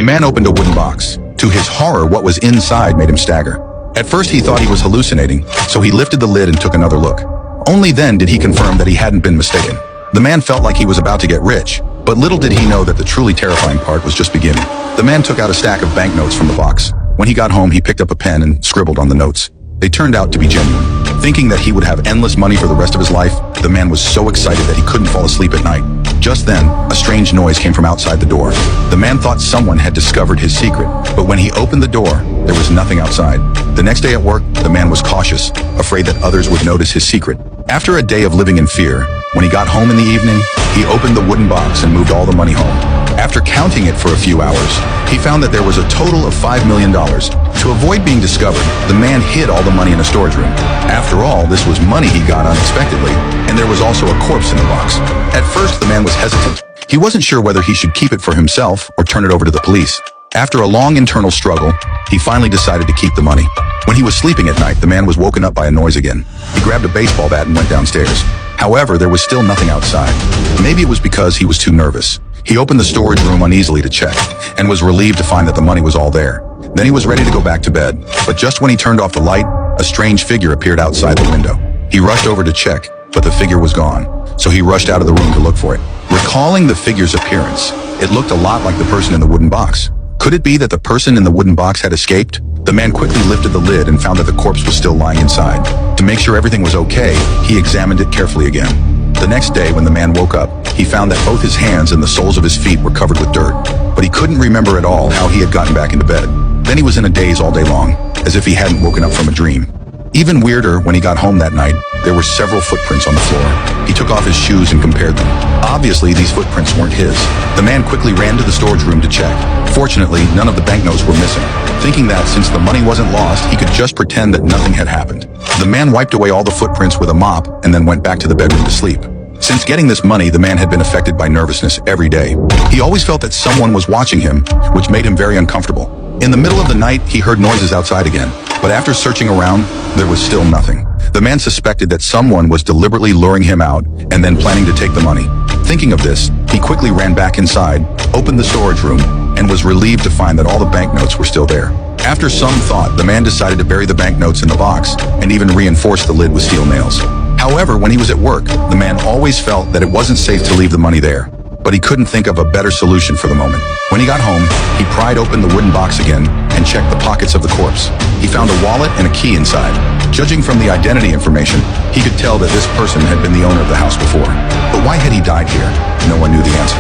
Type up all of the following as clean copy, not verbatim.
A man opened a wooden box. To his horror, what was inside made him stagger. At first he thought he was hallucinating, so he lifted the lid and took another look. Only then did he confirm that he hadn't been mistaken. The man felt like he was about to get rich, but little did he know that the truly terrifying part was just beginning. The man took out a stack of banknotes from the box. When he got home, he picked up a pen and scribbled on the notes. They turned out to be genuine. Thinking that he would have endless money for the rest of his life, the man was so excited that he couldn't fall asleep at night. Just then, a strange noise came from outside the door. The man thought someone had discovered his secret, but when he opened the door, there was nothing outside. The next day at work, the man was cautious, afraid that others would notice his secret. After a day of living in fear, when he got home in the evening, he opened the wooden box and moved all the money home. After counting it for a few hours, he found that there was a total of $5 million. To avoid being discovered, the man hid all the money in a storage room. After all, this was money he got unexpectedly, and there was also a corpse in the box. At first, the man was hesitant. He wasn't sure whether he should keep it for himself or turn it over to the police. After a long internal struggle, he finally decided to keep the money. When he was sleeping at night, the man was woken up by a noise again. He grabbed a baseball bat and went downstairs. However, there was still nothing outside. Maybe it was because he was too nervous. He opened the storage room uneasily to check, and was relieved to find that the money was all there. Then he was ready to go back to bed, but just when he turned off the light, a strange figure appeared outside the window. He rushed over to check, but the figure was gone, so he rushed out of the room to look for it. Recalling the figure's appearance, it looked a lot like the person in the wooden box. Could it be that the person in the wooden box had escaped? The man quickly lifted the lid and found that the corpse was still lying inside. To make sure everything was okay, he examined it carefully again. The next day, when the man woke up, he found that both his hands and the soles of his feet were covered with dirt, but he couldn't remember at all how he had gotten back into bed. Then he was in a daze all day long, as if he hadn't woken up from a dream. Even weirder, when he got home that night, there were several footprints on the floor. He took off his shoes and compared them. Obviously, these footprints weren't his. The man quickly ran to the storage room to check. Fortunately, none of the banknotes were missing. Thinking that since the money wasn't lost, he could just pretend that nothing had happened. The man wiped away all the footprints with a mop and then went back to the bedroom to sleep. Since getting this money, the man had been affected by nervousness every day. He always felt that someone was watching him, which made him very uncomfortable. In the middle of the night, he heard noises outside again, but after searching around, there was still nothing. The man suspected that someone was deliberately luring him out and then planning to take the money. Thinking of this, he quickly ran back inside, opened the storage room, and was relieved to find that all the banknotes were still there. After some thought, the man decided to bury the banknotes in the box and even reinforce the lid with steel nails. However, when he was at work, the man always felt that it wasn't safe to leave the money there, but he couldn't think of a better solution for the moment. When he got home, he pried open the wooden box again and checked the pockets of the corpse. He found a wallet and a key inside. Judging from the identity information, he could tell that this person had been the owner of the house before. But why had he died here? No one knew the answer.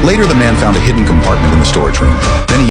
Later, the man found a hidden compartment in the storage room. Then he